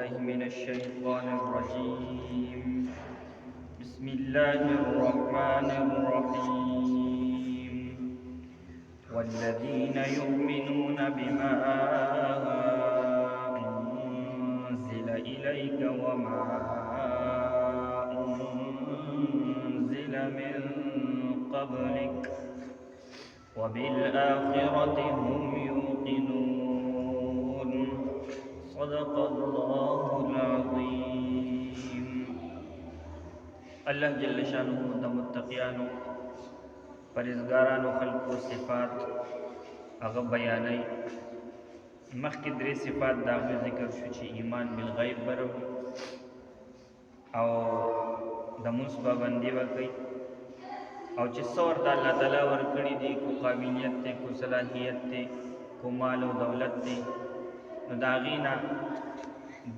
بالله من الشيطان الرجيم. بسم الله الرحمن الرحيم. والذين يؤمنون بما أنزل إليك وما أنزل من قبلك وبالآخرة هم يوقنون. صدق الله العظيم. الله جل شانه د متقیانو پرهیزګارانو خلقو صفات هغه بیانوي. مخکې درې صفات د هغوی ذکر شو چې ایمان بالغیب بروي او د مونځ پابندي به کوي او چې څه ورته الله تعالی ورکړي دي، کو قابلیت دی، کو صلاحیت دی، کو مال او دولت دی، نو د هغې نه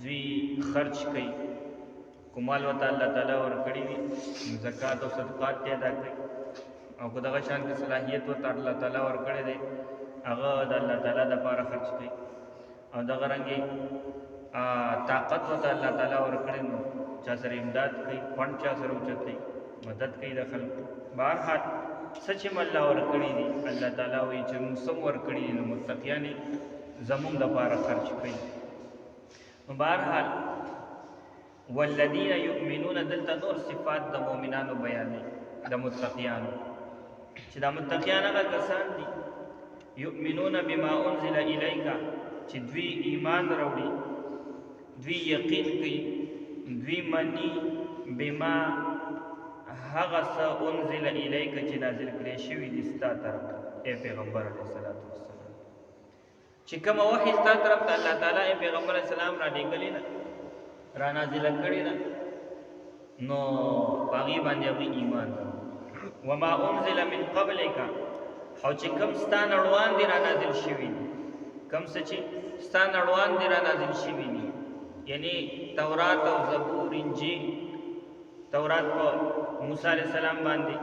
دوی خرچ کوي. کو مال ورته الله تعالی ورکړي دي نو زکات او صدقات یې ادا کوي، او که دغه شانتې صلاحیت ورته الله تعالی ورکړی دی هغه د الله تعالی دپاره خرچ کوي. او دغه رنګې طاقت ورته الله تعالی ورکړی نو چا سره امداد کوي، فنډ چا سره اوچت کوي، مدد کوي د خلکو. بهرحال څه چې الله ورکړي دي الله تعالی وایي چې موږ څه ورکړي دي نو متقیان یې زموږ دپاره خرچ کوي. نو بهرحال والذین یؤمنون دلته نور صفات د مؤمنانو بیانوي، د متقیانو چې دا متقیان هغه کسان دي یؤمنون بما انزل الیک چې دوی ایمان راوړي، دوی یقین کوي، دوی مني بما هغه څه انزل الیک چې نازل کړی شوي دي ستا طرف ته ای پیغمبر علیه الصلاة والسلام. چې کومه وحی ستا طرف ته الله تعالی ای پیغمبر علیه السلام را لېږلې ده، را نازله کړې ده، نو په هغې باندې هغوی ایمان راوړي. وما انزل من قبلک او چې کوم ستا نه وړاندې را نازل شوي دي، کوم څه چې ستا نه وړاندې را نازل شوي دي، یعنی تورات او زبور انجیل. تورات په موسی علیه السلام باندې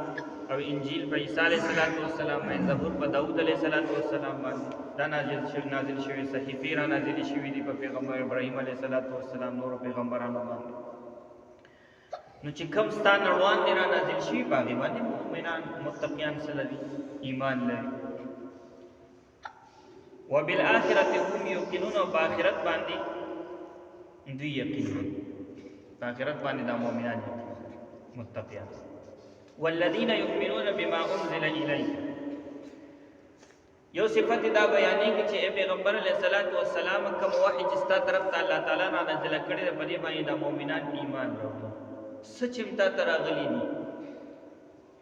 او انجیل په عیسی علیه السلام باندې، زبور په داود علیه السلام باندې دا نازل شوي. صحیفې را نازلې شوي دي په پیغمبر ابراهیم علیه السلام نورو پیغمبرانو باندې. نو چې کوم ستا نه وړاندې را نازل شوي په هغې باندې مؤمنان متقیان څه لري؟ ایمان لري. وبالآخرة هم یوقنون او په آخرت باندې دوی یقین لري. په آخرت باندې دا مؤمنان متقیان. والذین یؤمنون بما انزل الیک یو صفت دا بیانېږي چې ای پیغمبر علیه السلام کوم وحی چې ستا طرف ته الله تعالی را نازله کړې ده په دې باندې دا مؤمنان ایمان راوړي. څه چې تا ته راغلي دي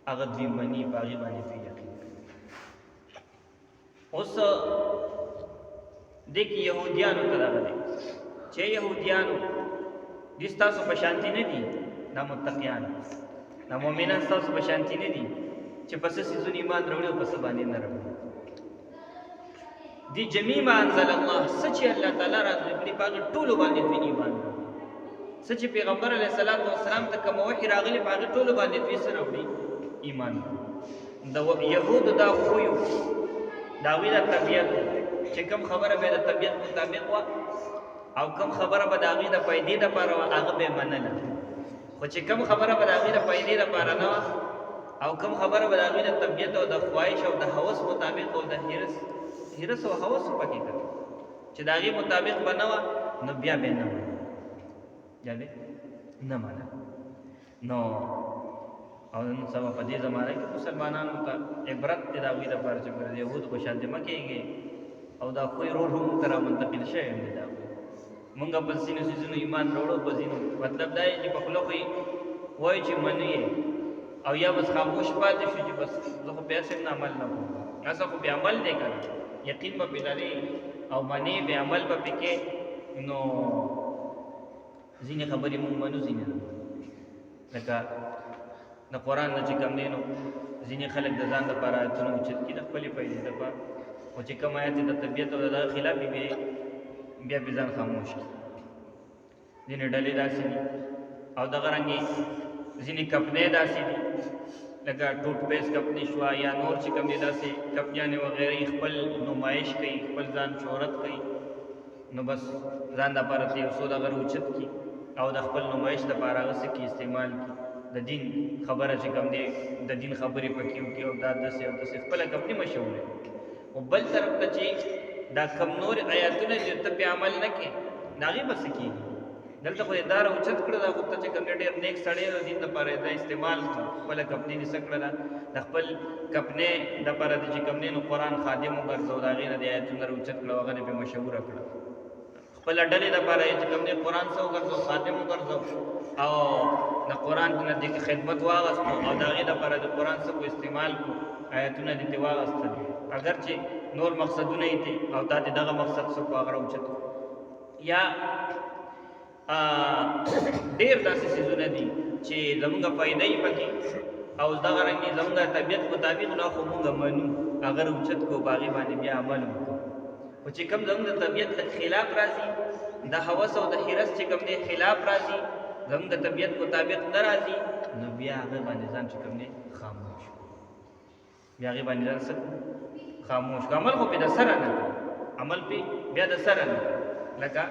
هغه دوی مني، په هغې باندې دوی یقین کوي. اوس دې کې یهودیانو ته دغه دی چې یهودیانو دي ستاسو په شانتي نه دي، دا متقیان دا مؤمنان ستاسو په شانتي نه دي چې په څه څیزونه ایمان راوړي او په څه باندې نه راوړي. دي جميع ما انزل الله څه چې الله تعالی راځي په هغه ټولو باندې دوی ایمان راوړي. څه چې پیغمبر علیه السلام ته کوم وحی راغلی په هغه ټولو باندې دوی څه راوړي؟ ایمان. د یهودو دا خوی د هغوی د طبیعت چې کوم خبره به د طبیعت مطابق وه او کوم خبره به د هغې د فایدې دپاره وه هغه به یې منله، خو چې کوم خبره به د هغې د فایدې دپاره نه وه او کوم خبره به د هغې د طبیعت او د خواهش او د هوس مطابق او د حرص او هوس پکې کوي چې د هغې مطابق به نه وه نو بیا به یې نه منله، بیا به نه منله. نو او نن سبا په دې زمانه کې مسلمانانو ته عبرت دی د هغوی دپاره چې د یهودو په شانتې مه کېږئ او دا خوی روډ هم ته را منتقل شوی دی. دا مونږ په ځینو څیزونو ایمان راوړو، په ځینو مطلب دا چې په خوله خو وایو چې منو یې او یا بس خاموش پاتې شو چې بس زه خو بیا صرف نه عمل نه کوم. اصل خو بیا عمل دی که نه، یقین به پرې لرې او منې بیا عمل به پرې کې. نو ځینې خبرې مونږ منو، ځینې نه. لکه د قرآن نه چې کوم دی نو ځینې خلک د ځان دپاره آیتونه اوچت کړي د خپلې فایدې دپاره، او چې کوم آیت د طبیعت او د دغه خلاف وي بیا پرې ځان خاموش کړي. ځینې ډلې داسې دي او دغه رنګې ځینې کپنې داسې دي لکه ټوټ پیس کپنې شوه یا نور چې کوم دي داسې کپنیانې وغیرې خپل نمایش کوي، خپل ځان شهرت کوي نو بس ځان دپاره ته یو څو دغه اوچت کي او د خپل نمایش دپاره هغه څه کي استعمال کي د دین خبره چې کوم دی د دین خبرې پکې وکړي او دا داسې او داسې خپله کمپني مشهوره او بل طرف ته چې دا کم نور آیاتونه چې ته پې عمل نه کړې د هغې به څه کېږي دلته خو یې دا راوچت کړه دا خو ته چې کوم دی ډېر نیک سړی د دین دپاره یې دا استعمال کړه خپله کمپني دې څه کړله د خپل کمپنۍ دپاره دې چې کوم دی نو قرآن خادم وګرځو د هغې نه دې آیتونه راوچت کړه او هغه دې پې مشهوره کړه خپله ډلې دپاره یې چې کوم دی قرآن څه وګرځو خادم وګرځو او د قرآن نه دې خدمت واغستو او د هغې دپاره د قرآن څه استعمال کړو آیتونه دې ترې واغستل اگر چې نور مقصدونه یې دي او دا دې دغه مقصد څه کړو هغه راوچت یا ډېر داسې څیزونه دي چې زمونږ فایده یې پکې او دغه رنګې زمونږ طبیعت مطابق نه خو مونږ منو هغه راوچت کړو په هغې باندې بیا عمل وکړو خو چې کوم زمونږ د طبیعت خلاف راځي د هوس او د حرص چې کوم دی خلاف راځي زمونږ د طبیعت مطابق نه راځي نو بیا هغه باندې ځان چې کوم دی خاموش بیا هغې باندې ځان څه خاموش عمل خو پې د سره نه عمل پې بیا د سره نه لکه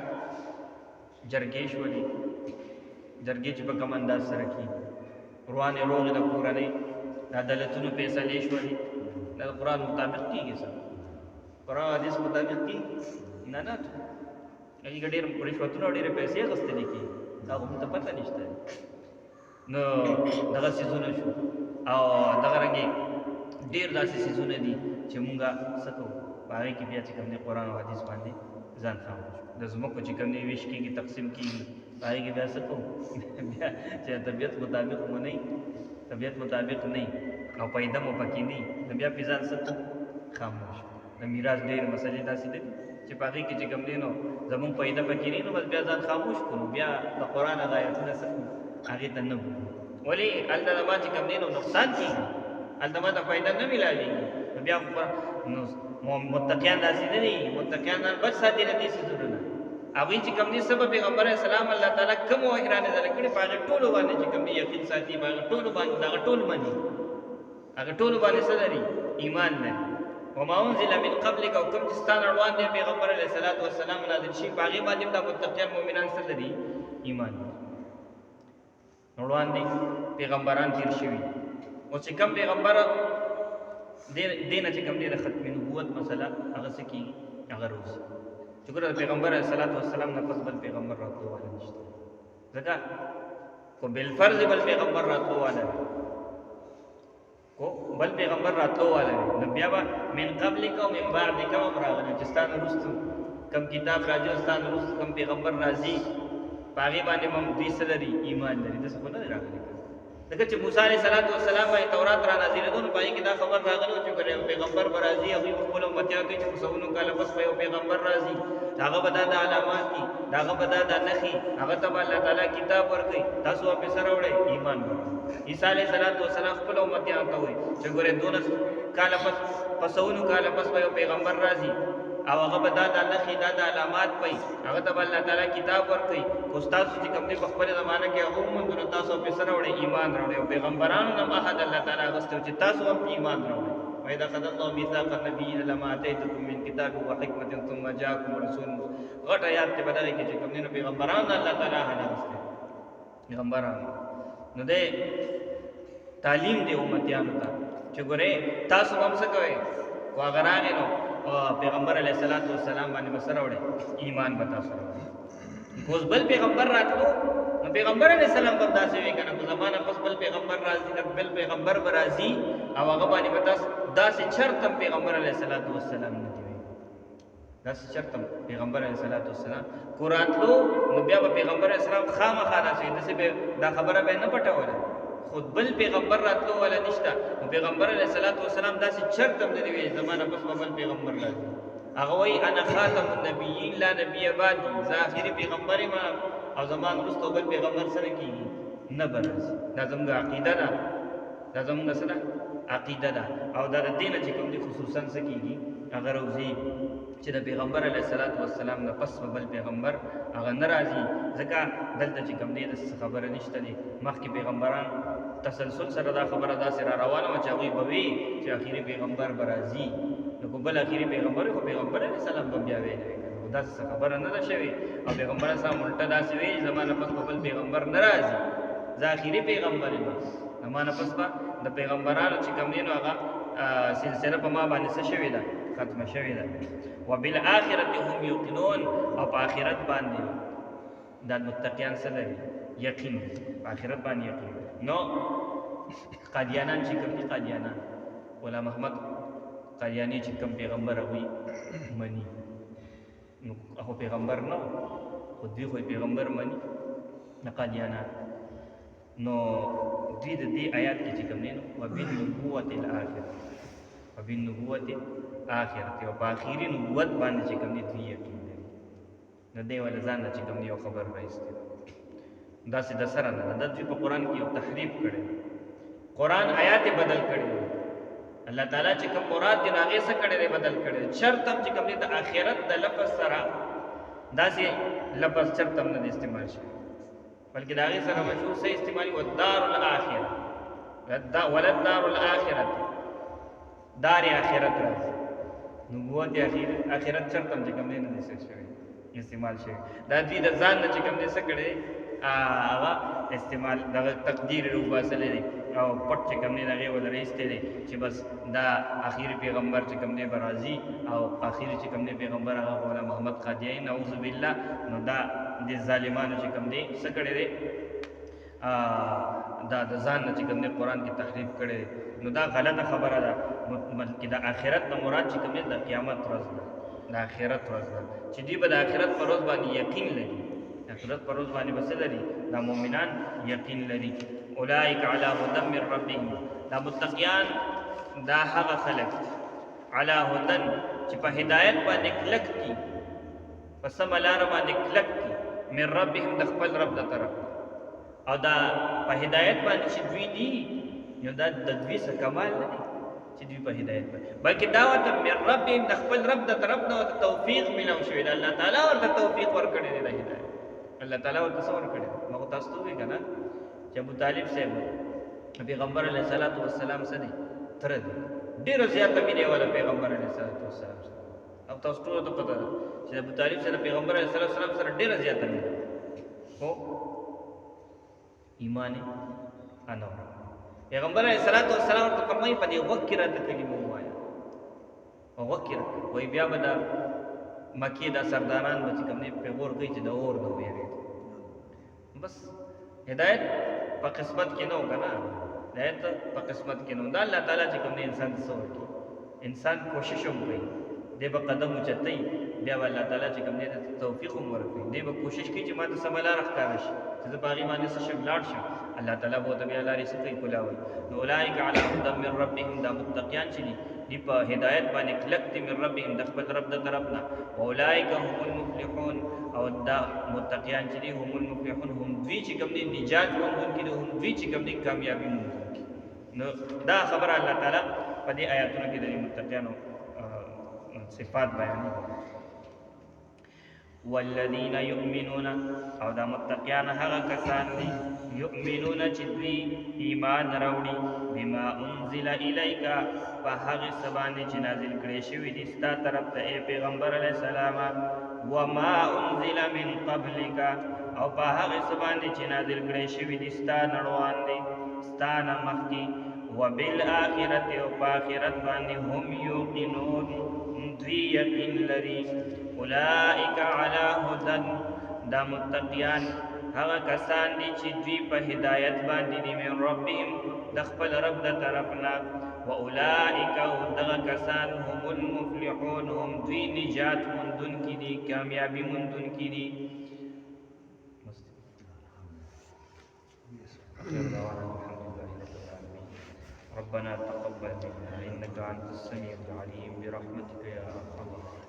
جرګې شولې جرګې چې په کوم انداز سره کېږي روانې روغې د کورنۍ د عدالتونو فیصلې شولې دا د قرآن مطابق کېږي څه قرآن حدیث مطابق کېږي نه نه هغې که ډېر رشوتونه او ډېرې پیسې اخیستلې کېږي دا خو موږ ته پته نشته نو دغه څیزونه شو او دغه رنګې ډېر داسې څیزونه دي چې مونږ څه کوو په هغې کې بیا چې کوم دی قرآن او حدیث باندې ځان خاموش د ځمکو چې کوم دی ویش کېږي تقسیم کېږي په هغې کې بیا څه کوو بیا چې طبیعت مطابق مو نه طبیعت مطابق نه او پیدا مو پکې نه نو بیا پې ځان څه کوو خاموش د میراث ډېرې مسلې داسې دي چې په هغې کې چې کوم دی نو زمونږ پیدا پکې نه نو بس بیا ځان خاموش کړو بیا د قرآن هغه آیتونه څه کوو هغې ته نه ګورو ولې هلته زما چې کوم دی نو نقصان کېږي هلته ما ته فایده نه میلاوېږي نو بیا نو متقیان داسې نه دي متقیان ځان بچ ساتي نه دي څیزونو نه هغوی چې کوم دي څه به پیغمبر علیه السلام الله تعالی کوم وحي رانازله کړي په هغې ټولو باندې چې کوم دي یقین ساتي په هغه ټولو باندې هغه ټول مني هغه ټولو باندې څه لري ایمان لري وما انزل من قبلک او کوم چې ستا نه روان دی پیغمبر علیه السلام نازل شي په هغې باندې دا متقیان مؤمنان څه لري ایمان روان دي پیغمبران تیر شوي او چې کوم پیغمبر دې نه چې کوم دی د ختم نبوت مسله هغه څه کېږي هغه روزي چې ګوره د پیغمبر علیه السلام نه پس بل پیغمبر راتلو والا نشته ځکه کو بالفرض بل پیغمبر راتلو والا کو بل پیغمبر راتلو والا نو بیا به من قبلک او من بعدک هم راغلی چې ستا نه وروسته کوم کتاب راځي او ستا نه وروسته کوم پیغمبر راځي په هغې باندې به هم دوی څه لري ایمان لري داسې خو نه دی راغلی ځکه چې موسی علیه السلام باندې تورات را نازلېدو نو په هغې کې دا خبر راغلی و چې ګوره یو پیغمبر به راځي هغوی به خپلو امتیانو ته وایي چې په سلونو کاله پس به یو پیغمبر راځي د هغه به دا د علامات دي د هغه به دا نښې هغه ته به الله تعالی کتاب ورکوي تاسو به څه راوړئ ایمان ورکړئ عیسی علیه السلام خپلو امتیانو ته وایي چې ګوره 12 کاله پس په سلونو کاله پس به یو پیغمبر راځي او هغه به دا د نښې دا د علامات پئ هغه ته به الله تعالی کتاب ورکوي خو ستاسو چې کوم دی په خپله زمانه کې هغه وموندو نو تاسو پې څه راوړئ ایمان راوړئ او پیغمبرانو نه عهد الله تعالی اخیستی و چې تاسو هم ایمان راوړئ وإذا أخذ الله ميثاق النبيين لما آتيتكم من كتاب وحكمة ثم جاءكم رسول غټ آیات ته بدلې کې چې کوم دی نو پیغمبرانو الله تعالی عهد اخیستی پیغمبرانو نو دی تعلیم دی امتیانو ته چې ګورئ تاسو هم څه کوئ خو هغه راغی نو پیغمبر علیه السلام باندې به څه راوړئ ایمان به تاسو راوړئ اوس بل پیغمبر راتلو نو پیغمبر علیه السلام به داسې وایي که نه په زمانه پس بل پیغمبر راځي بل پیغمبر به راځي او هغه باندې به تاسو داسې چرت هم پیغمبر علیه السلام نه دي وایي داسې چرت هم پیغمبر علیه السلام کو راتلو نو بیا به پیغمبر علیه السلام خامخا داسې داسې به دا خبره به یې نه پټوله خود بل پیغمبر راتلو والا نشته نو پیغمبر علیه السلام داسې چرت هم نه دی ویلي زمانه پس به بل پیغمبر راځي هغه وایي انا خاتم النبیین لا نبی بعدي زه آخري پیغمبر یم او زمان وروسته بل پیغمبر سره کېږي نه به راځي دا زموږ عقیده ده دا زموږ څه ده عقیده ده او دا د دې نه چې کوم دی خصوصا څه کېږي هغه روزي چې د پیغمبر علیه السلام نه پس به بل پیغمبر هغه نه راځي ځکه دلته چې کوم دی د خبره نشته دی مخکې پیغمبران تسلسل سره دا خبره داسې را روانه وه چې هغوی به وي چې اخري پیغمبر به راځي نو که بل اخري پیغمبر خو پیغمبر علیه السلام به بیا ویلی وي او داسې څه خبره نه ده شوې او پیغمبر صاحب الټه داسې ویلي زما نه پس به بل پیغمبر نه راځي زه آخري پیغمبر یم زما نه پس به د پیغمبرانو چې کوم دی نو هغه سلسله په ما باندې څه شوې ده ختمه شوې ده وبالآخرة هم یوقنون او په آخرت باندې دا متقیان څه لري یقین په آخرت باندې یقین نو قادیانان چې کوم دي قادیانان غلام محمد قادیانی چې کوم پیغمبر هغوی مني نو هغه پیغمبر نه خو دوی خو پیغمبر مني نه قادیانان نو دوی د دې آیات کې چې کوم دی نو وبالنبوة الآخرة وبالنبوة آخرت او په آخري نبوت باندې چې کوم دی دوی یقین لري نو دی ولا ځان چې کوم دی یو خبر راځي داسې د سره نه د دوی په قرآن کې یو تحریف کړي قرآن آیات بدل کړي الله تعالی چې کوم مراد دی هغه څه کړي دی بدل کړي شرط هم چې کوم دی د آخرت د لفظ سره داسې لفظ شرط هم نه استعمال شي بلکې د هغې سره مشهور څه استعمالي والدار الآخرة وللدار الآخرة دار آخرت راځي نبوت آخرت شرط هم چې کوم دی نه دی شوی استعمال شوی دا دوی د ځان نه چې کوم دی څه کړی هغه استعمال دغه تقدیر روباسلی دی او پټ چې کوم دی د هغې ولر ایستی دی چې بس دا آخري پیغمبر چې کوم دی به راځي او آخري چې کوم دی پیغمبر هغه غلام محمد قادیانی نعوذ بالله نو دا د ظالمانو چې کوم دی څه کړی دی دا د ځان نه چې کوم دی قرآن کې تحریف کړی دی نو دا غلطه خبره ده بلکې د آخرت نه مراد چې کوم دی د قیامت ورځ ده د آخرت ورځ ده چې دوی به د آخرت په ورځ باندې یقین لري د آخرت په ورځ باندې به څه لري دا مؤمنان یقین لري اولئک علی هدی من ربهم دا متقیان دا هغه خلک علی هدی چې په هدایت باندې کلک دي په سمه لاره باندې کلک دي من ربهم د خپل رب د طرف او دا په هدایت باندې چې دوی دي نو دا د دوی څه کمال نه دی چې دوی په هدایت باندې بلکې دا ورته من ربهم د خپل رب د طرف نه ورته توفیق ملو شوی دی الله تعالی ورته توفیق ورکړی دی د هدایت الله تعالی ورته څه ورکړی موږ تاسو ته وایي که نه چې ابو طالب صاحب پیغمبر علیه الصلاۃ والسلام څه دی تره دی ډېره زیاته مینې والا پیغمبر علیه الصلاۃ والسلام او تاسو ټولو ته پته ده چې ابو طالب سره پیغمبر علیه الصلاۃ والسلام سره ډېره زیاته مینه خو ایمان یې نه پیغمبر علیه الصلاۃ والسلام ورته فرمایي په دې وخت کې راته کلمه ووایه په وخت کې وایي بیا به دا مکې دا سرداران به چې کوم دی پیغور کوي چې د اور نه ویرېږي بس هدایت په قسمت کې نه و که نه هدایت په قسمت کې نه و دا الله تعالی چې کوم دی انسان ته څه ورکوي انسان کوشش هم کوي دی به قدم اوچتوي بیا به الله تعالی چې کوم دی توفیق هم ورکوي دی به کوشش کوي چې ما ته سمه لاره ښکاره شي چې زه په هغې باندې څه شم لاړ شم الله تعالی به ورته بیا لارې څه کوي کولاوي نو اولئک علی هدی من ربهم دا متقیان چې دی په هدایت باندې کلک دي من ربهم د خپل رب د طرف نه اولئک هم المفلحون او دا متقیان چې دي هم المفلحون هم دوی چې کوم دي نجات موندونکي دي هم دوی چې کوم دي کامیابي موندونکي نو دا خبره الله تعالی په دې آیاتونو کې د متقیانو صفات بیانوي والذین یؤمنون او دا متقیان هغه کسان دي یؤمنون چې دوی ایمان راوړي بما انزل الیک په هغه څه باندې چې نازل کړی شوي دي ستا طرف ته ای پیغمبر علیه السلام وما انزل من قبلک او په هغه څه باندې چې نازل کړی شوي دي ستا نړوان دي ستا نه مخکې وبالآخرة او په آخرت باندې هم یوقنون دوی یقین لري اولئک علی هدی دا متقیان هغه کسان دي چې دوی په هدایت باندې دي من ربهم د خپل رب د طرف نه و اولئک او دغه کسان هم المفلحون هم دوی نجات موندونکي دي کامیابي موندونکي دي ربنا تقبل منا إنك أنت السميع العليم برحمتك يا أرحم الراحمين